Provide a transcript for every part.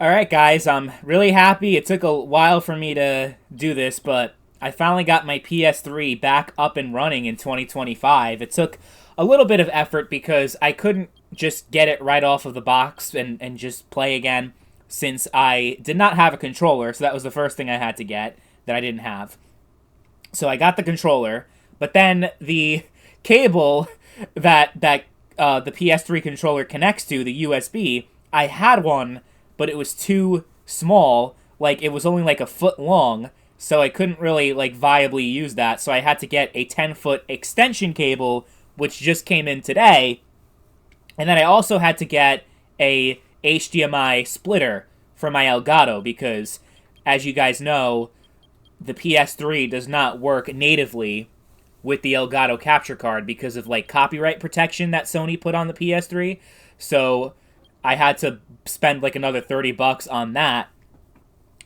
Alright, guys, I'm really happy. It took a while for me to do this, but I finally got my PS3 back up and running in 2025. It took a little bit of effort because I couldn't just get it right off of the box and just play again since I did not have a controller, so that was the first thing I had to get that I didn't have. So I got the controller, but then the cable that the PS3 controller connects to, the USB, I had one, but it was too small. Like, it was only like a foot long, so I couldn't really like viably use that. So I had to get a 10-foot extension cable, which just came in today. And then I also had to get a HDMI splitter for my Elgato because, as you guys know, the PS3 does not work natively with the Elgato capture card because of like copyright protection that Sony put on the PS3. So I had to spend like another $30 on that.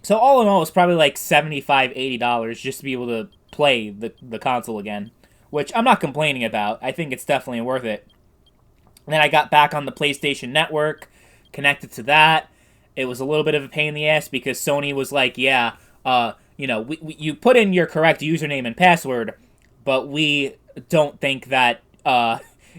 So all in all, it's probably like $75-$80 just to be able to play the console again, which I'm not complaining about. I think it's definitely worth it. And then I got back on the PlayStation Network, connected to that. It was a little bit of a pain in the ass because Sony was like, yeah, you put in your correct username and password, but we don't think that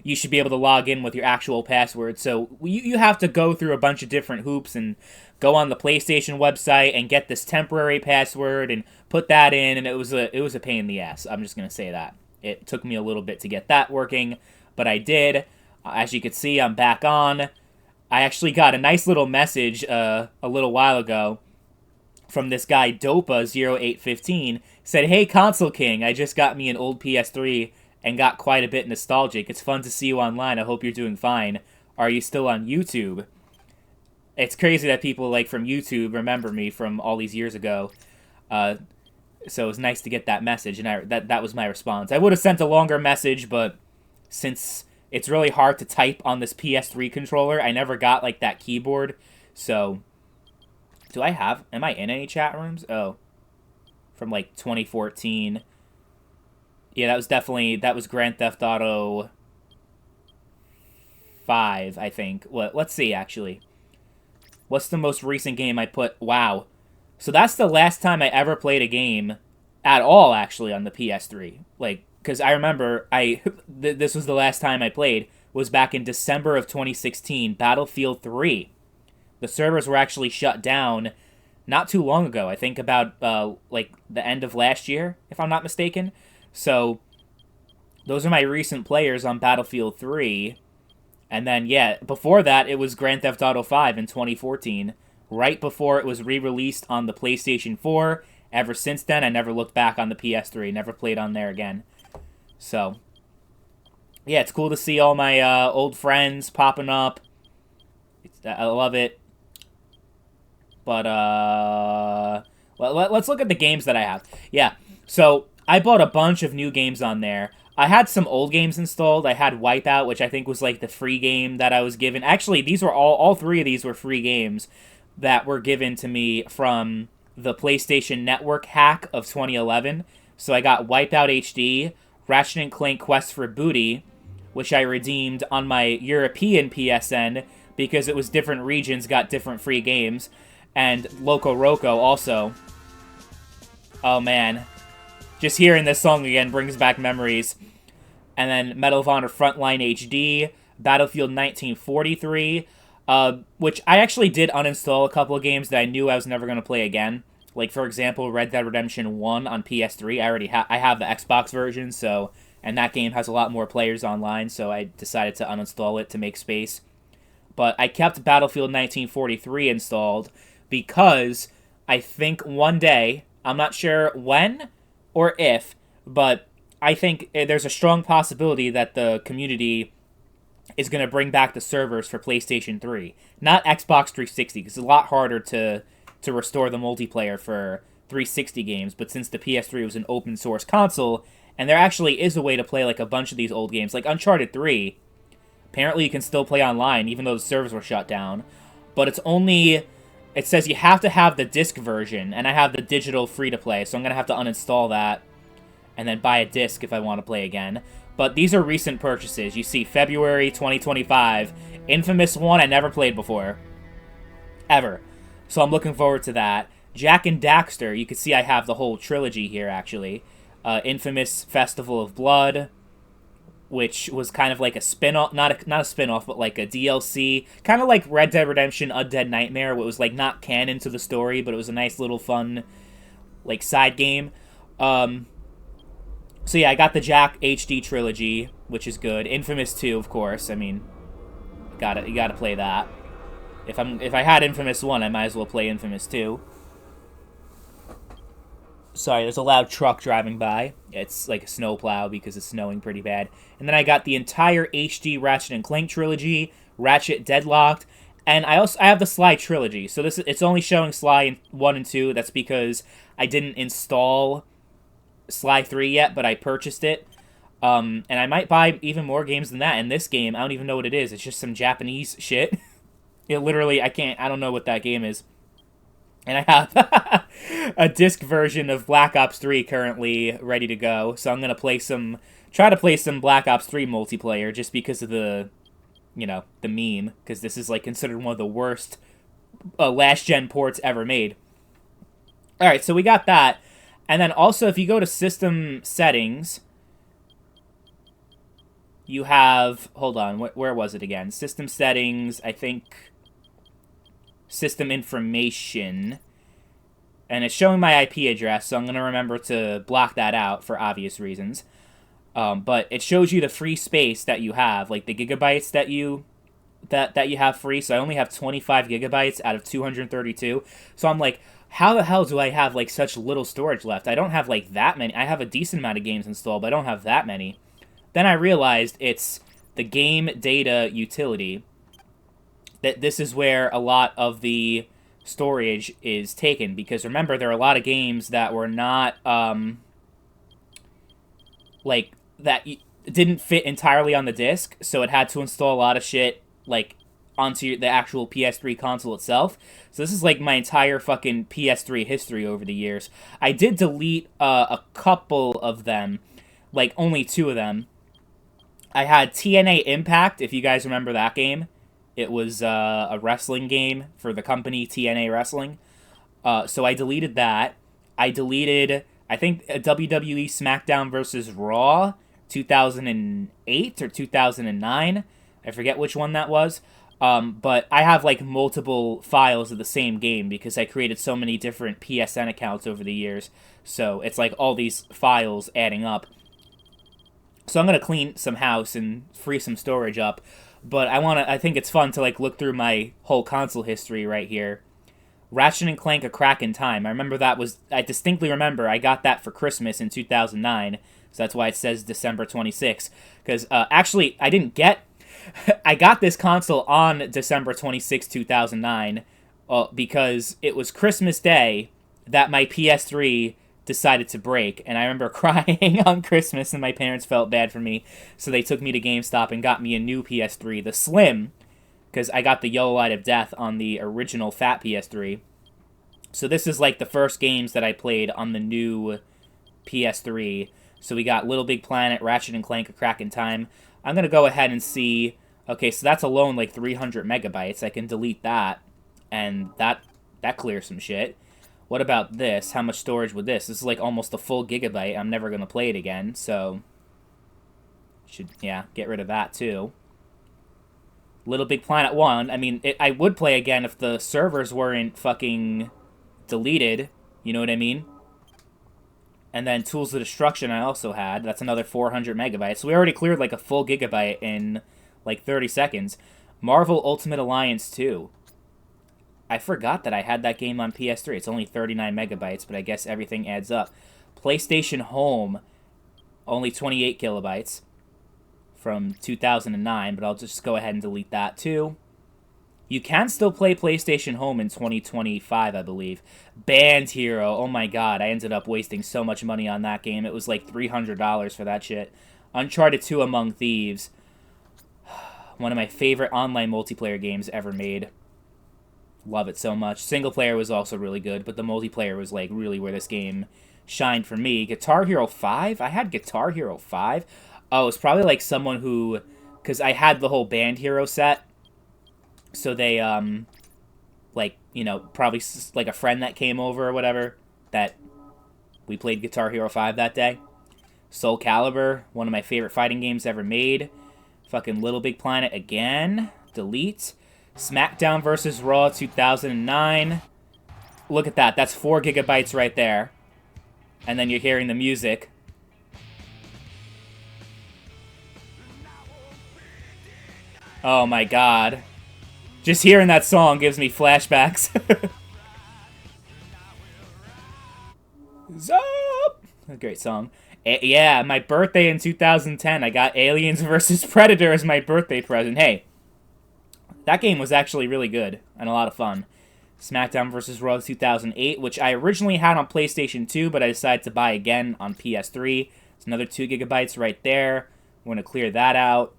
you should be able to log in with your actual password. So you have to go through a bunch of different hoops and go on the PlayStation website and get this temporary password and put that in, and it was a pain in the ass. I'm just gonna say that. It took me a little bit to get that working, but I did. As you can see, I'm back on. I actually got a nice little message a little while ago from this guy Dopa0815. Said, "Hey Console King, I just got me an old PS3 and got quite a bit nostalgic. It's fun to see you online. I hope you're doing fine. Are you still on YouTube?" It's crazy that people like from YouTube remember me from all these years ago. So it was nice to get that message, and that was my response. I would have sent a longer message, but since it's really hard to type on this PS3 controller, I never got like that keyboard. So am I in any chat rooms? Oh, from like 2014. Yeah, that was Grand Theft Auto 5, I think. Let's see, actually. What's the most recent game I put? Wow. So that's the last time I ever played a game at all, actually, on the PS3. Like, because I remember this was the last time I played, was back in December of 2016, Battlefield 3. The servers were actually shut down not too long ago. I think about, like, the end of last year, if I'm not mistaken. So, those are my recent players on Battlefield 3. And then, yeah, before that, it was Grand Theft Auto 5 in 2014, right before it was re-released on the PlayStation 4. Ever since then, I never looked back on the PS3, never played on there again. So, yeah, it's cool to see all my old friends popping up. I love it. But, let's look at the games that I have. Yeah, so I bought a bunch of new games on there. I had some old games installed. I had Wipeout, which I think was like the free game that I was given. Actually, these were all three of these were free games that were given to me from the PlayStation Network hack of 2011. So I got Wipeout HD, Ratchet and Clank Quest for Booty, which I redeemed on my European PSN because it was different regions got different free games, and Loco Roco also. Oh man. Just hearing this song again brings back memories. And then Medal of Honor Frontline HD, Battlefield 1943, which I actually did uninstall a couple of games that I knew I was never going to play again. Like, for example, Red Dead Redemption 1 on PS3. I have the Xbox version, so, and that game has a lot more players online, so I decided to uninstall it to make space. But I kept Battlefield 1943 installed because I think one day, I'm not sure when or if, but I think there's a strong possibility that the community is going to bring back the servers for PlayStation 3. Not Xbox 360, because it's a lot harder to restore the multiplayer for 360 games, but since the PS3 was an open source console, and there actually is a way to play like a bunch of these old games, like Uncharted 3, apparently you can still play online, even though the servers were shut down, but it says you have to have the disc version, and I have the digital free-to-play, so I'm going to have to uninstall that and then buy a disc if I want to play again. But these are recent purchases. You see February 2025. Infamous 1 I never played before. Ever. So I'm looking forward to that. Jack and Daxter, you can see I have the whole trilogy here, actually. Infamous Festival of Blood, which was kind of like a spin-off, not a spin-off, but like a DLC, kind of like Red Dead Redemption Undead Nightmare, where it was like not canon to the story, but it was a nice little fun like side game. Um, so yeah, I got the Jack HD trilogy, which is good. Infamous 2, of course. I mean, you gotta play that. If I had Infamous 1, I might as well play Infamous 2. Sorry, there's a loud truck driving by. It's like a snowplow because it's snowing pretty bad. And then I got the entire HD Ratchet and Clank trilogy, Ratchet Deadlocked, and I have the Sly trilogy. So it's only showing Sly in 1 and 2. That's because I didn't install Sly 3 yet, but I purchased it. And I might buy even more games than that. In this game, I don't even know what it is. It's just some Japanese shit. It literally, I don't know what that game is. And I have a disc version of Black Ops 3 currently ready to go. So I'm going to try to play some Black Ops 3 multiplayer just because of the meme. Because this is like considered one of the worst last-gen ports ever made. Alright, so we got that. And then also, if you go to System Settings, you have, hold on, where was it again? System Settings, I think... System information, and it's showing my IP address, so I'm going to remember to block that out for obvious reasons. But it shows you the free space that you have, like the gigabytes that you have free. So I only have 25 gigabytes out of 232. So I'm like, how the hell do I have like such little storage left? I don't have like that many. I have a decent amount of games installed, but I don't have that many. Then I realized it's the game data utility. That this is where a lot of the storage is taken, because remember, there are a lot of games that were not like that didn't fit entirely on the disc, so it had to install a lot of shit like onto the actual PS3 console itself. So this is like my entire fucking PS3 history over the years. I did delete a couple of them, like only 2 of them. I had TNA Impact, if you guys remember that game. It was a wrestling game for the company TNA Wrestling. So I deleted that. I deleted, I think, a WWE SmackDown vs. Raw 2008 or 2009. I forget which one that was. But I have like multiple files of the same game because I created so many different PSN accounts over the years. So it's like all these files adding up. So I'm going to clean some house and free some storage up. But I think it's fun to like look through my whole console history right here. Ratchet and Clank: A Crack in Time. I distinctly remember I got that for Christmas in 2009. So that's why it says December 26th. Because actually, I got this console on December 26, 2009. Because it was Christmas Day that my PS3 decided to break, and I remember crying on Christmas, and my parents felt bad for me, so they took me to GameStop and got me a new PS3, the Slim, because I got the Yellow Light of Death on the original fat PS3. So this is like the first games that I played on the new PS3. So we got Little Big Planet, Ratchet and Clank: A Crack in Time. I'm gonna go ahead and see. Okay, so that's alone like 300 megabytes. I can delete that, and that clears some shit. What about this? How much storage with this? This is like almost a full gigabyte. I'm never going to play it again, so... get rid of that too. Little Big Planet 1. I mean, I would play again if the servers weren't fucking deleted. You know what I mean? And then Tools of Destruction I also had. That's another 400 megabytes. So we already cleared like a full gigabyte in like 30 seconds. Marvel Ultimate Alliance 2. I forgot that I had that game on PS3. It's only 39 megabytes, but I guess everything adds up. PlayStation Home, only 28 kilobytes from 2009, but I'll just go ahead and delete that too. You can still play PlayStation Home in 2025, I believe. Band Hero, oh my god, I ended up wasting so much money on that game. It was like $300 for that shit. Uncharted 2 Among Thieves, one of my favorite online multiplayer games ever made. Love it so much. Single player was also really good, but the multiplayer was like really where this game shined for me. Guitar Hero 5? I had Guitar Hero 5? Oh, it's probably like someone who... Because I had the whole Band Hero set. So they like, probably like a friend that came over or whatever, that we played Guitar Hero 5 that day. Soul Calibur, one of my favorite fighting games ever made. Fucking Little Big Planet again. Delete. SmackDown vs. Raw 2009. Look at that. That's 4 gigabytes right there. And then you're hearing the music. Oh my god. Just hearing that song gives me flashbacks. Zop! A great song. Yeah, my birthday in 2010, I got Aliens vs. Predator as my birthday present. Hey, that game was actually really good and a lot of fun. SmackDown vs. Raw 2008, which I originally had on PlayStation 2, but I decided to buy again on PS3. It's another 2 gigabytes right there. I'm going to clear that out.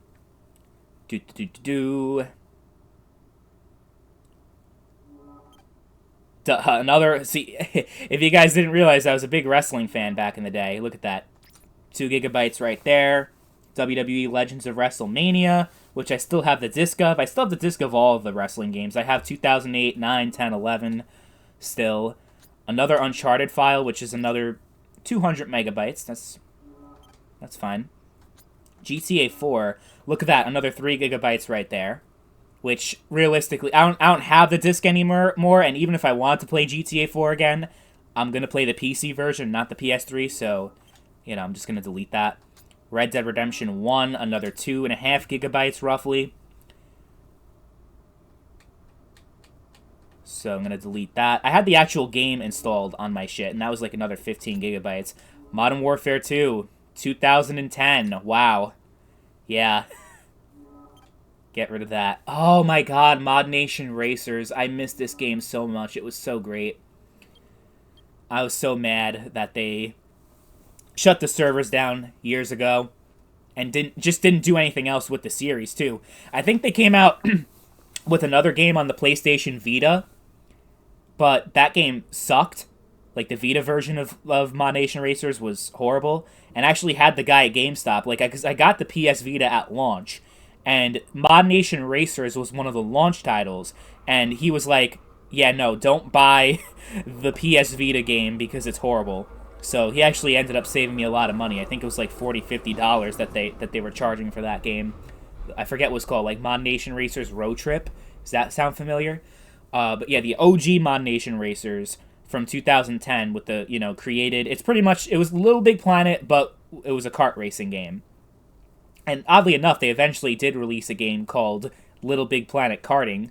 Another, see, if you guys didn't realize, I was a big wrestling fan back in the day. Look at that. 2 gigabytes right there. WWE Legends of WrestleMania, which I still have the disc of. I still have the disc of all of the wrestling games. I have 2008, 9, 10, 11 still. Another Uncharted file, which is another 200 megabytes. That's fine. GTA 4, look at that, another 3 gigabytes right there. Which, realistically, I don't have the disc anymore, and even if I want to play GTA 4 again, I'm going to play the PC version, not the PS3, so, I'm just going to delete that. Red Dead Redemption 1, another 2.5 gigabytes, roughly. So I'm going to delete that. I had the actual game installed on my shit, and that was like another 15 gigabytes. Modern Warfare 2, 2010, wow. Yeah. Get rid of that. Oh my god, Mod Nation Racers. I missed this game so much. It was so great. I was so mad that they shut the servers down years ago and didn't do anything else with the series, too. I think they came out with another game on the PlayStation Vita, but that game sucked. Like, the Vita version of Mod Nation Racers was horrible, and I actually had the guy at GameStop, because I got the PS Vita at launch, and Mod Nation Racers was one of the launch titles, and he was like, yeah, no, don't buy the PS Vita game because it's horrible. So he actually ended up saving me a lot of money. I think it was like $40, $50 that they were charging for that game. I forget what it's called, like Mod Nation Racers Road Trip. Does that sound familiar? But yeah, the OG Mod Nation Racers from 2010 with the, created... It's pretty much... It was Little Big Planet, but it was a kart racing game. And oddly enough, they eventually did release a game called Little Big Planet Karting.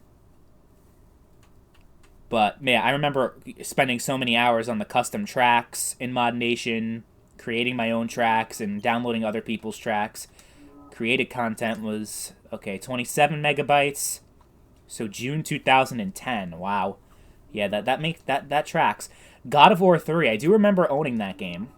But, man, I remember spending so many hours on the custom tracks in Mod Nation, creating my own tracks and downloading other people's tracks. Created content was, 27 megabytes. So June 2010, wow. Yeah, that tracks. God of War 3, I do remember owning that game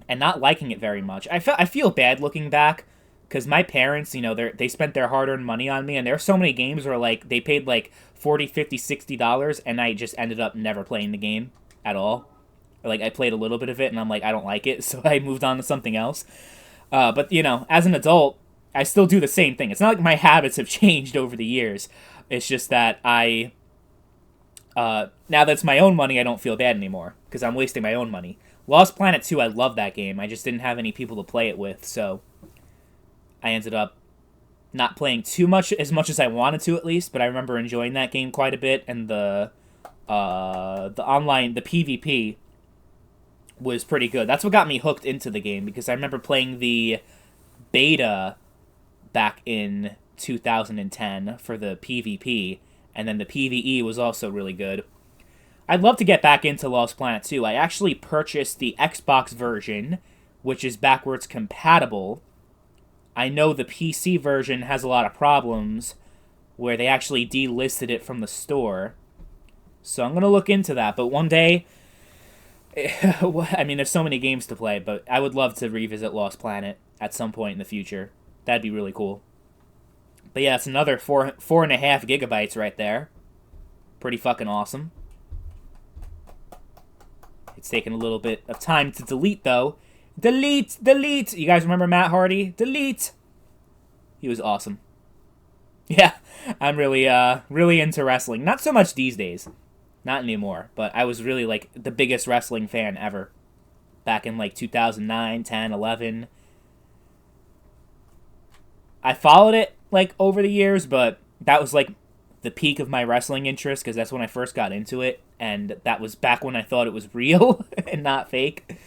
and not liking it very much. I feel bad looking back because my parents, they spent their hard-earned money on me, and there are so many games where they paid $40, $50, $60, and I just ended up never playing the game at all. Or, I played a little bit of it, and I'm like, I don't like it, so I moved on to something else. But, as an adult, I still do the same thing. It's not like my habits have changed over the years. It's just that now that it's my own money, I don't feel bad anymore, because I'm wasting my own money. Lost Planet 2, I love that game. I just didn't have any people to play it with, so I ended up not playing as much as I wanted to, at least, but I remember enjoying that game quite a bit, and the online, the PvP was pretty good. That's what got me hooked into the game, because I remember playing the beta back in 2010 for the PvP, and then the PvE was also really good. I'd love to get back into Lost Planet 2. I actually purchased the Xbox version, which is backwards compatible. I know the PC version has a lot of problems where they actually delisted it from the store. So I'm going to look into that. But one day, I mean, there's so many games to play, but I would love to revisit Lost Planet at some point in the future. That'd be really cool. But yeah, it's another 4.5 gigabytes right there. Pretty fucking awesome. It's taking a little bit of time to delete, though. Delete! Delete! You guys remember Matt Hardy? Delete! He was awesome. Yeah, I'm really into wrestling. Not so much these days. Not anymore, but I was really like the biggest wrestling fan ever back in like 2009, 10, 11. I followed it like over the years, but that was like the peak of my wrestling interest because that's when I first got into it, and that was back when I thought it was real and not fake.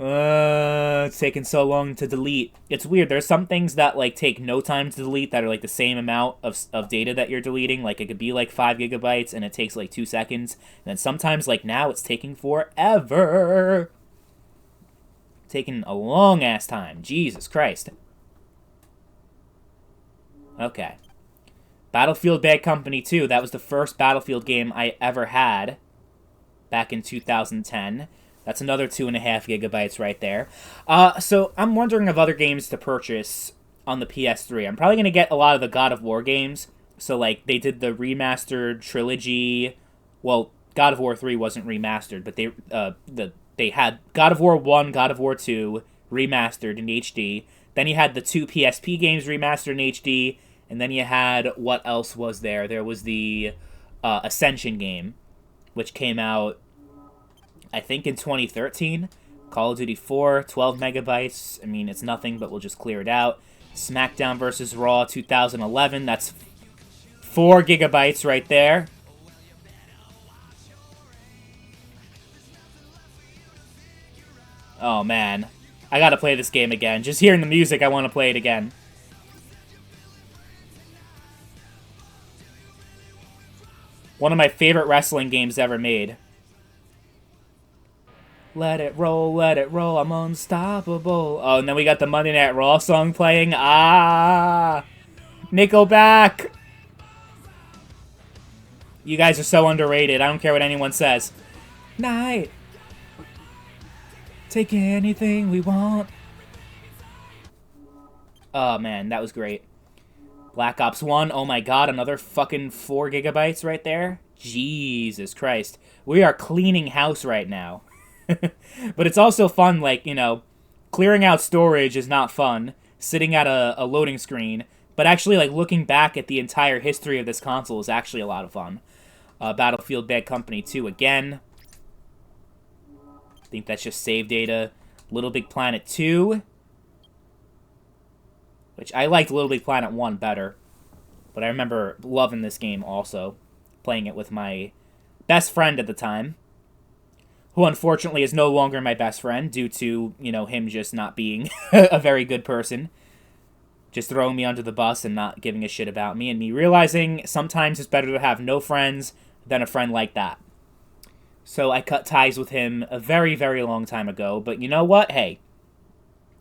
It's taking so long to delete. It's weird. There's some things that like take no time to delete that are like the same amount of data that you're deleting. Like it could be like 5 GB and it takes like 2 seconds. And then sometimes like now it's taking forever. Taking a long ass time. Jesus Christ. Okay. Battlefield Bad Company 2. That was the first Battlefield game I ever had back in 2010. That's another 2.5 GB right there. So I'm wondering of other games to purchase on the PS3. I'm probably going to get a lot of the God of War games. So, like, they did the remastered trilogy. Well, God of War 3 wasn't remastered, but they had God of War 1, God of War 2 remastered in HD. Then you had the two PSP games remastered in HD. And then you had, what else was there? There was the Ascension game, which came out, I think, in 2013. Call of Duty 4, 12 megabytes. I mean, it's nothing, but we'll just clear it out. SmackDown vs. Raw 2011. That's 4 gigabytes right there. Oh, man. I gotta play this game again. Just hearing the music, I want to play it again. One of my favorite wrestling games ever made. Let it roll, I'm unstoppable. Oh, and then we got the Monday Night Raw song playing. Ah! Nickelback! You guys are so underrated. I don't care what anyone says. Night! Take anything we want. Oh, man, that was great. Black Ops 1, oh my god, another fucking 4 gigabytes right there. Jesus Christ. We are cleaning house right now. But it's also fun, like, you know, clearing out storage is not fun. Sitting at a loading screen. But actually, like, looking back at the entire history of this console is actually a lot of fun. Battlefield Bad Company 2 again. I think that's just save data. Little Big Planet 2. Which I liked Little Big Planet 1 better. But I remember loving this game also. Playing it with my best friend at the time. Who unfortunately is no longer my best friend due to, you know, him just not being a very good person. Just throwing me under the bus and not giving a shit about me. And me realizing sometimes it's better to have no friends than a friend like that. So I cut ties with him a very, very long time ago. But you know what? Hey.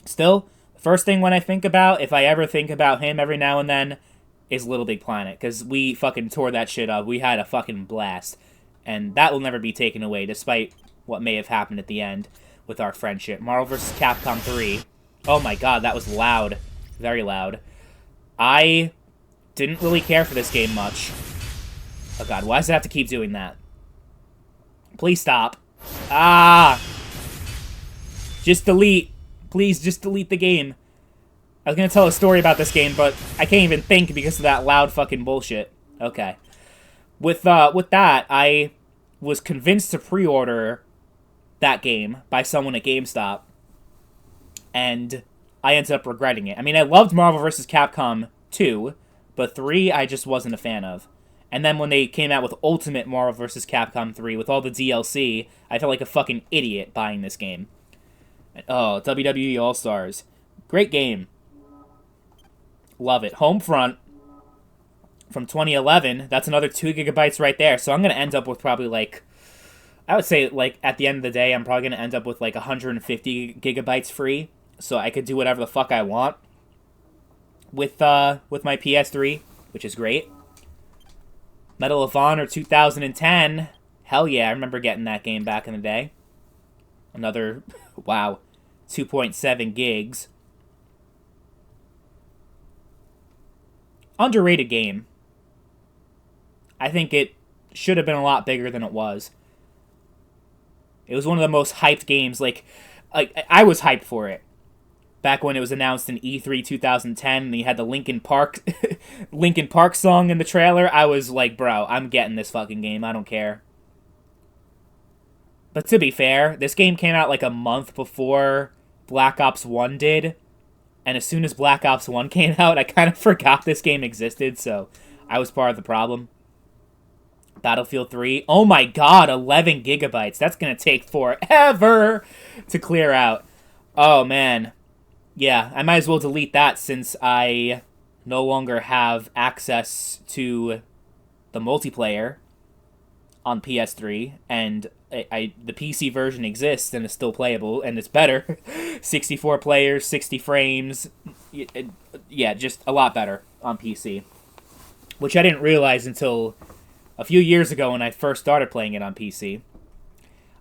Still, first thing when I think about, if I ever think about him every now and then, is Little Big Planet. Because we fucking tore that shit up. We had a fucking blast. And that will never be taken away, despite what may have happened at the end with our friendship. Marvel vs. Capcom 3. Oh my god, that was loud. Very loud. I didn't really care for this game much. Oh god, why does it have to keep doing that? Please stop. Ah! Just delete. Please, just delete the game. I was gonna tell a story about this game, but I can't even think because of that loud fucking bullshit. Okay. With that, I was convinced to pre-order that game by someone at GameStop, and I ended up regretting it. I mean, I loved Marvel vs. Capcom 2, but 3 I just wasn't a fan of. And then when they came out with Ultimate Marvel vs. Capcom 3 with all the DLC, I felt like a fucking idiot buying this game. Oh, WWE All-Stars. Great game. Love it. Homefront from 2011. That's another 2 gigabytes right there. So I'm going to end up with probably like, I would say like at the end of the day, I'm probably going to end up with like 150 gigabytes free. So I could do whatever the fuck I want with my PS3, which is great. Medal of Honor 2010. Hell yeah, I remember getting that game back in the day. Another, wow, 2.7 gigs. Underrated game. I think it should have been a lot bigger than it was. It was one of the most hyped games. Like I was hyped for it. back when it was announced in E3 2010, and he had the Linkin Park Linkin Park song in the trailer. I was like, bro, I'm getting this fucking game. I don't care. But to be fair, this game came out like a month before Black Ops 1 did. And as soon as Black Ops 1 came out, I kind of forgot this game existed, so I was part of the problem. Battlefield 3. Oh my god, 11 gigabytes. That's going to take forever to clear out. Oh, man. Yeah, I might as well delete that since I no longer have access to the multiplayer on PS3, and the PC version exists and is still playable, and it's better. 64 players, 60 frames. Yeah, just a lot better on PC. Which I didn't realize until a few years ago when I first started playing it on PC.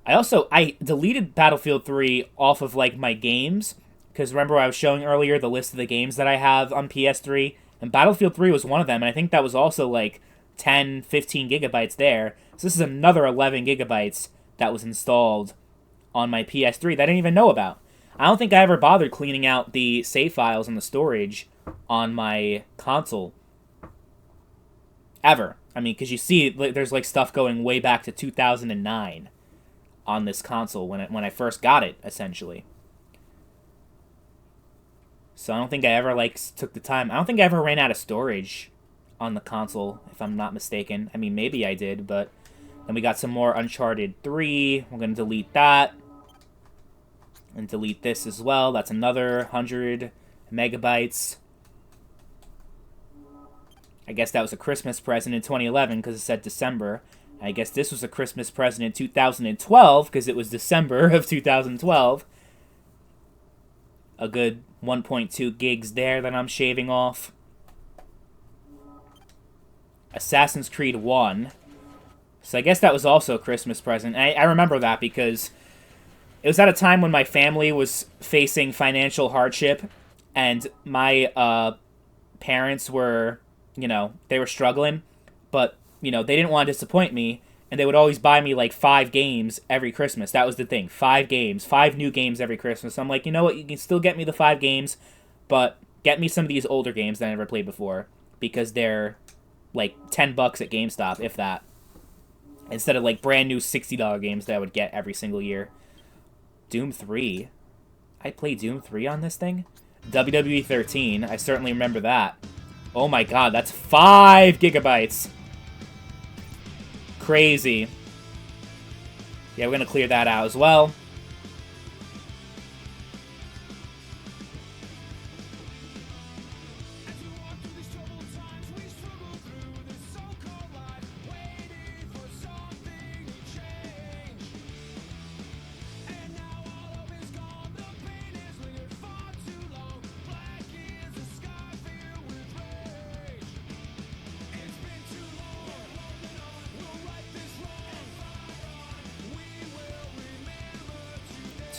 I deleted Battlefield 3 off of, like, my games, because remember I was showing earlier the list of the games that I have on PS3, and Battlefield 3 was one of them, and I think that was also, like, 10, 15 gigabytes there. So this is another 11 gigabytes that was installed on my PS3 that I didn't even know about. I don't think I ever bothered cleaning out the save files and the storage on my console. Ever. I mean, because you see, there's like stuff going way back to 2009 on this console when I first got it, essentially. So I don't think I ever took the time. I don't think I ever ran out of storage on the console, if I'm not mistaken. I mean, maybe I did, but then we got some more Uncharted 3. We're going to delete that. And delete this as well. That's another 100 megabytes. I guess that was a Christmas present in 2011 because it said December. I guess this was a Christmas present in 2012 because it was December of 2012. A good 1.2 gigs there that I'm shaving off. Assassin's Creed 1. So I guess that was also a Christmas present. I remember that because it was at a time when my family was facing financial hardship, and my parents were, they were struggling, but, they didn't want to disappoint me, and they would always buy me, 5 games every Christmas. That was the thing. 5 games. 5 new games every Christmas. So I'm like, you know what? You can still get me the 5 games, but get me some of these older games that I never played before, because they're, $10 at GameStop, if that. Instead of, brand new $60 games that I would get every single year. Doom 3. I played Doom 3 on this thing? WWE 13. I certainly remember that. Oh my god, that's 5 gigabytes. Crazy. Yeah, we're going to clear that out as well.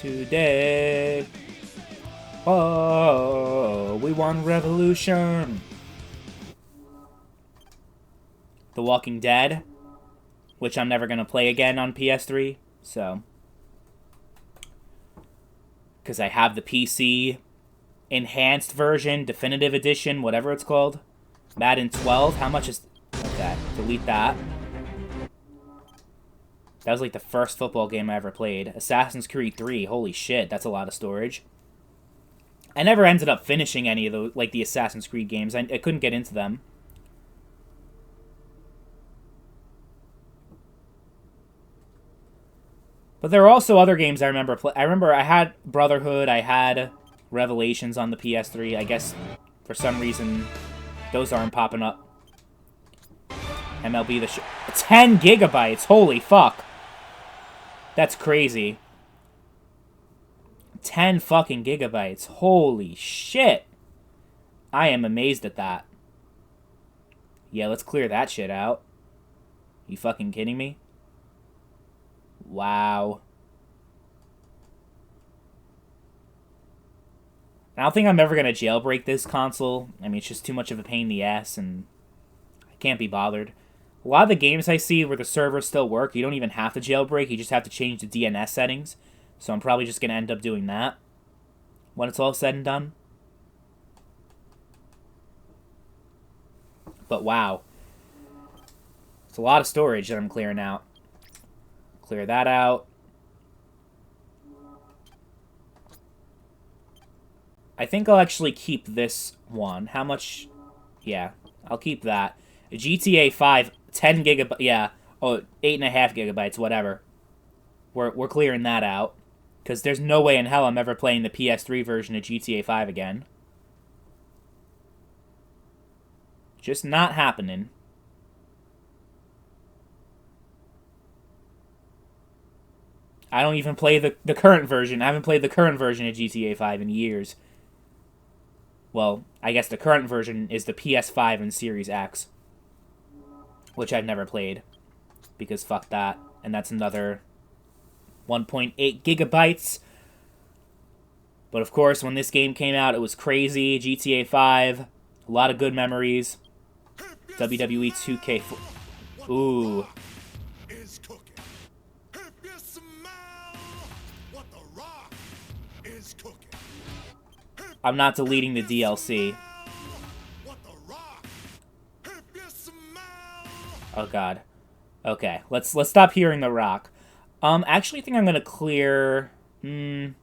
Today, oh, we want revolution. The Walking Dead, which I'm never going to play again on PS3, so. Because I have the PC enhanced version, definitive edition, whatever it's called. Madden 12, how much is... Okay, delete that. That was the first football game I ever played. Assassin's Creed 3. Holy shit, that's a lot of storage. I never ended up finishing any of the Assassin's Creed games. I couldn't get into them. But there are also other games I remember. I remember I had Brotherhood. I had Revelations on the PS3. I guess for some reason those aren't popping up. MLB The 10 gigabytes. Holy fuck. That's crazy. 10 fucking gigabytes. Holy shit. I am amazed at that. Yeah, let's clear that shit out. You fucking kidding me? Wow. I don't think I'm ever going to jailbreak this console. I mean, it's just too much of a pain in the ass, and I can't be bothered. A lot of the games I see where the servers still work, you don't even have to jailbreak, you just have to change the DNS settings. So I'm probably just going to end up doing that. when it's all said and done. But wow. It's a lot of storage that I'm clearing out. Clear that out. I think I'll actually keep this one. How much? Yeah, I'll keep that. GTA 5, 10 gigabytes. Yeah, oh, 8.5 gigabytes, whatever. We're clearing that out. Because there's no way in hell I'm ever playing the PS3 version of GTA 5 again. Just not happening. I don't even play the current version. I haven't played the current version of GTA 5 in years. Well, I guess the current version is the PS5 and Series X. Which I've never played. Because fuck that. And that's another 1.8 gigabytes. But of course, when this game came out, it was crazy. GTA 5. A lot of good memories. WWE 2K4. Ooh. I'm not deleting the DLC. Oh god. Okay, let's stop hearing The Rock. Actually, I think I'm gonna clear. FIFA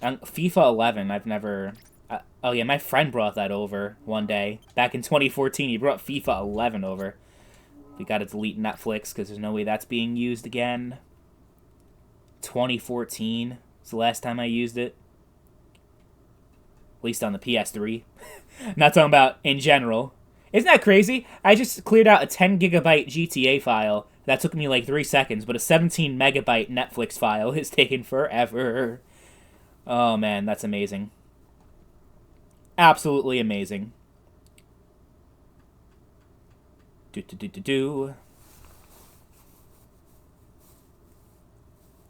11. I've never. Oh yeah, my friend brought that over one day back in 2014. He brought FIFA 11 over. We gotta delete Netflix because there's no way that's being used again. 2014 was the last time I used it. At least on the PS3. Not talking about in general. Isn't that crazy? I just cleared out a 10 gigabyte GTA file. That took me like 3 seconds, but a 17 megabyte Netflix file is taking forever. Oh man, that's amazing. Absolutely amazing. Do.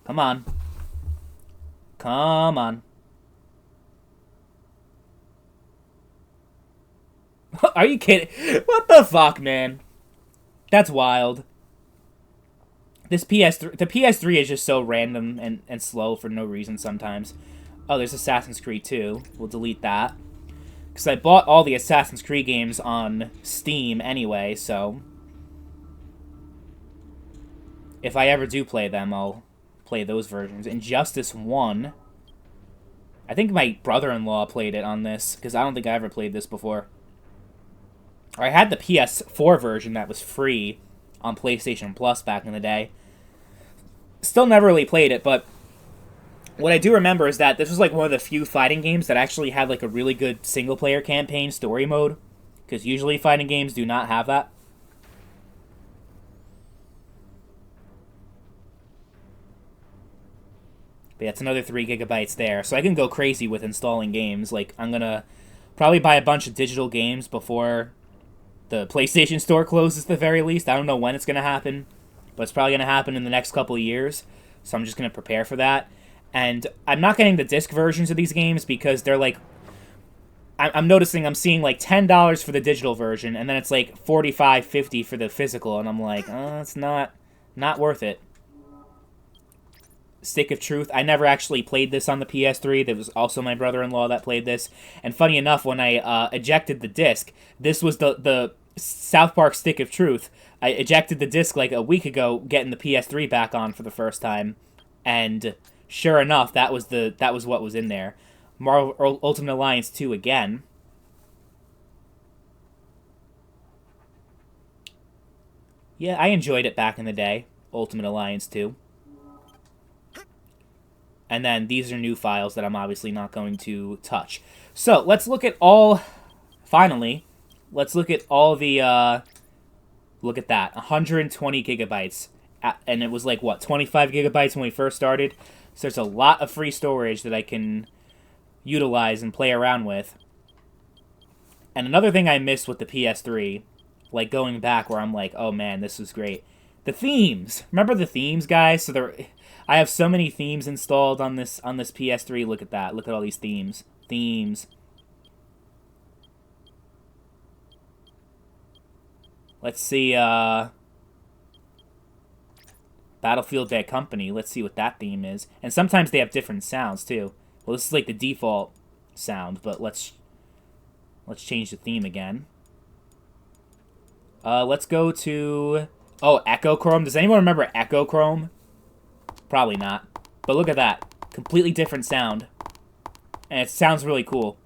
Come on. Come on. Are you kidding? What the fuck, man? That's wild. This PS3... The PS3 is just so random and slow for no reason sometimes. Oh, there's Assassin's Creed 2. We'll delete that. Because I bought all the Assassin's Creed games on Steam anyway, so... if I ever do play them, I'll play those versions. Injustice 1. I think my brother-in-law played it on this, because I don't think I ever played this before. I had the PS4 version that was free on PlayStation Plus back in the day. Still never really played it, but what I do remember is that this was like one of the few fighting games that actually had like a really good single-player campaign story mode, because usually fighting games do not have that. But yeah, it's another 3 gigabytes there, so I can go crazy with installing games. Like, I'm gonna probably buy a bunch of digital games before the PlayStation Store closes at the very least. I don't know when it's going to happen, but it's probably going to happen in the next couple of years. So I'm just going to prepare for that. And I'm not getting the disc versions of these games because they're like... I'm noticing I'm seeing like $10 for the digital version, and then it's like $45, $50 for the physical, and I'm like, oh, it's not worth it. Stick of Truth. I never actually played this on the PS3. There was also my brother-in-law that played this. And funny enough, when I ejected the disc, this was the South Park Stick of Truth. I ejected the disc like a week ago, getting the PS3 back on for the first time, and sure enough, that was what was in there. Marvel Ultimate Alliance 2 again. Yeah, I enjoyed it back in the day. Ultimate Alliance 2. And then these are new files that I'm obviously not going to touch. So, let's look at all... Finally, let's look at all the... look at that. 120 gigabytes. And it was like, what, 25 gigabytes when we first started? So there's a lot of free storage that I can utilize and play around with. And another thing I miss with the PS3, like going back where I'm like, oh man, this was great. The themes. Remember the themes, guys? So I have so many themes installed on this PS3. Look at that. Look at all these themes. Themes. Let's see, Battlefield Bad Company. Let's see what that theme is. And sometimes they have different sounds too. Well, this is like the default sound, but let's change the theme again. Let's go to... Oh, Echo Chrome. Does anyone remember Echo Chrome? Probably not. But look at that. Completely different sound. And it sounds really cool.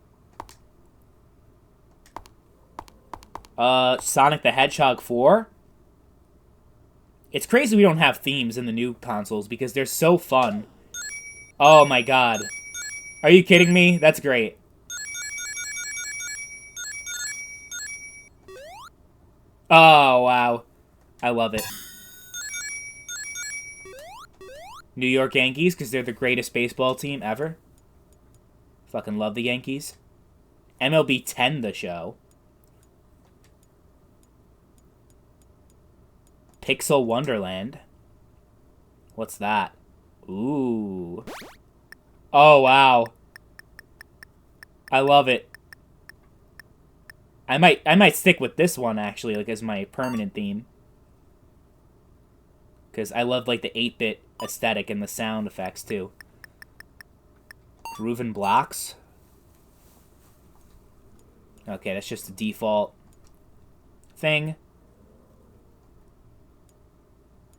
Sonic the Hedgehog 4. It's crazy we don't have themes in the new consoles because they're so fun. Oh my god. Are you kidding me? That's great. Oh, wow. I love it. New York Yankees, because they're the greatest baseball team ever. Fucking love the Yankees. MLB 10, the show. Pixel Wonderland. What's that? Ooh. Oh, wow. I love it. I might stick with this one, actually, like, as my permanent theme. Because I love, like, the 8-bit aesthetic and the sound effects, too. Groovin' Blocks. Okay, that's just the default thing.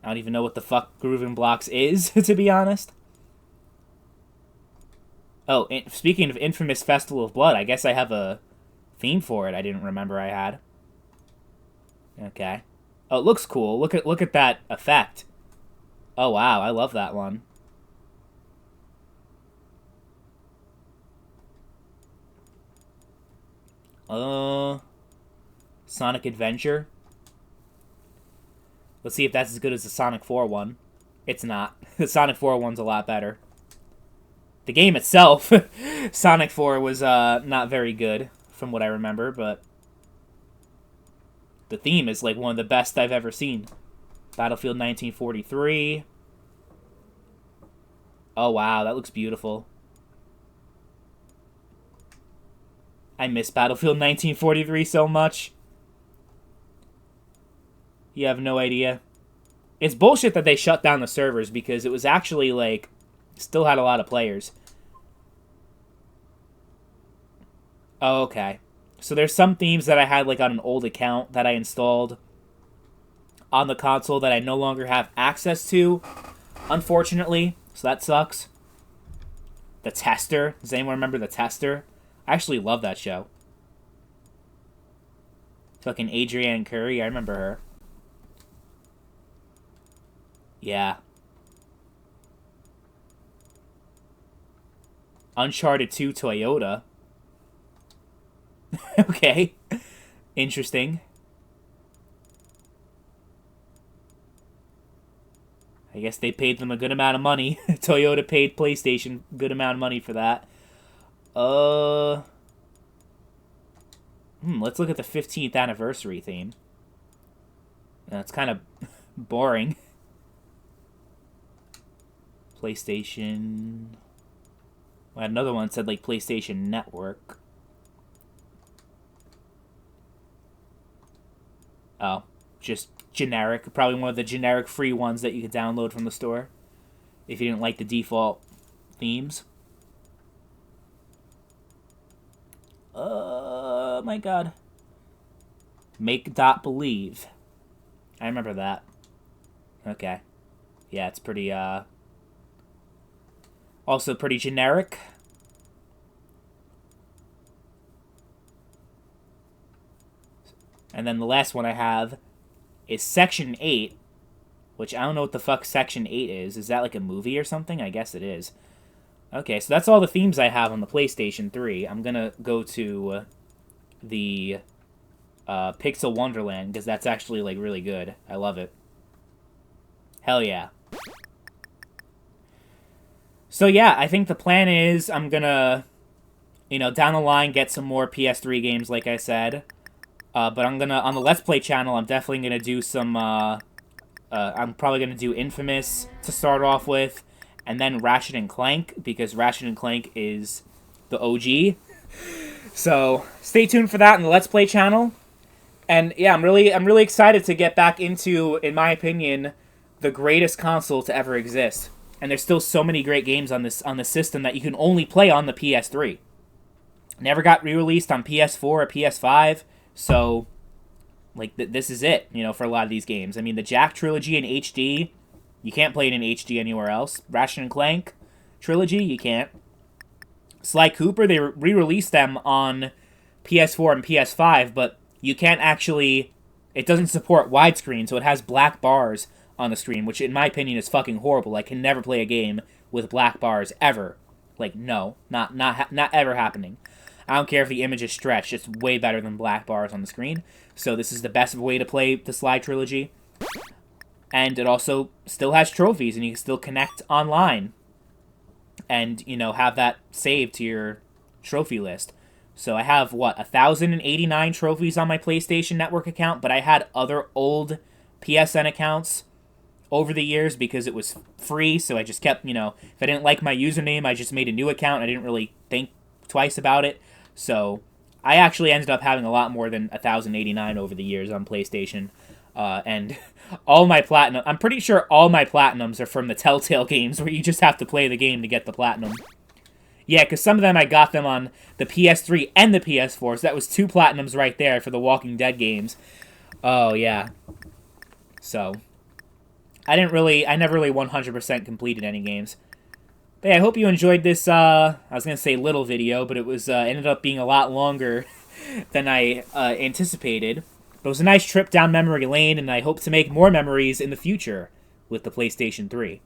I don't even know what the fuck Groovin' Blocks is, to be honest. Oh, speaking of Infamous Festival of Blood, I guess I have a theme for it I didn't remember I had. Okay. Oh, it looks cool. Look at that effect. Oh, wow. I love that one. Sonic Adventure. Let's see if that's as good as the Sonic 4 one. It's not. The Sonic 4 one's a lot better. The game itself, Sonic 4, was not very good, from what I remember, but the theme is like one of the best I've ever seen. Battlefield 1943. Oh, wow, that looks beautiful. I miss Battlefield 1943 so much. You have no idea. It's bullshit that they shut down the servers because it was actually, like, still had a lot of players. Oh, okay. So there's some themes that I had, like, on an old account that I installed on the console that I no longer have access to, unfortunately. So that sucks. The Tester. Does anyone remember The Tester? I actually love that show. Fucking Adrienne Curry. I remember her. Yeah. Uncharted 2 Toyota. Okay. Interesting. I guess they paid them a good amount of money. Toyota paid PlayStation a good amount of money for that. Let's look at the 15th anniversary theme. It's kind of boring. PlayStation... Well, another one said, like, PlayStation Network. Oh, just generic. Probably one of the generic free ones that you could download from the store. If you didn't like the default themes. My god. Make Dot Believe. I remember that. Okay. Yeah, it's pretty, also pretty generic. And then the last one I have is Section 8, which I don't know what the fuck Section 8 is. Is that like a movie or something? I guess it is. Okay, so that's all the themes I have on the PlayStation 3. I'm gonna go to the Pixel Wonderland, because that's actually, like, really good. I love it. Hell yeah. So yeah, I think the plan is I'm gonna, down the line get some more PS3 games, like I said. But I'm gonna, on the Let's Play channel, I'm definitely gonna do some, I'm probably gonna do Infamous to start off with, and then Ratchet and Clank, because Ratchet and Clank is the OG. So stay tuned for that on the Let's Play channel. And yeah, I'm really excited to get back into, in my opinion, the greatest console to ever exist. And there's still so many great games on the system that you can only play on the PS3. Never got re-released on PS4 or PS5, so like this is it, for a lot of these games. I mean, the Jack trilogy in HD, you can't play it in HD anywhere else. Ratchet and Clank trilogy, you can't. Sly Cooper, they re-released them on PS4 and PS5, but you can't actually... It doesn't support widescreen, so it has black bars on the screen, which in my opinion is fucking horrible. I can never play a game with black bars, ever. Like, no. Not ever happening. I don't care if the image is stretched, it's way better than black bars on the screen. So this is the best way to play the Sly trilogy. And it also still has trophies, and you can still connect online. And, have that saved to your trophy list. So I have, 1,089 trophies on my PlayStation Network account, but I had other old PSN accounts over the years because it was free, so I just kept, if I didn't like my username, I just made a new account. I didn't really think twice about it. So I actually ended up having a lot more than 1,089 over the years on PlayStation. And all my platinum... I'm pretty sure all my platinums are from the Telltale games where you just have to play the game to get the platinum. Yeah, because some of them I got them on the PS3 and the PS4, so that was 2 platinums right there for the Walking Dead games. Oh, yeah. So, I never really 100% completed any games. But yeah, I hope you enjoyed this, I was going to say little video, but it was, ended up being a lot longer than I anticipated. But it was a nice trip down memory lane, and I hope to make more memories in the future with the PlayStation 3.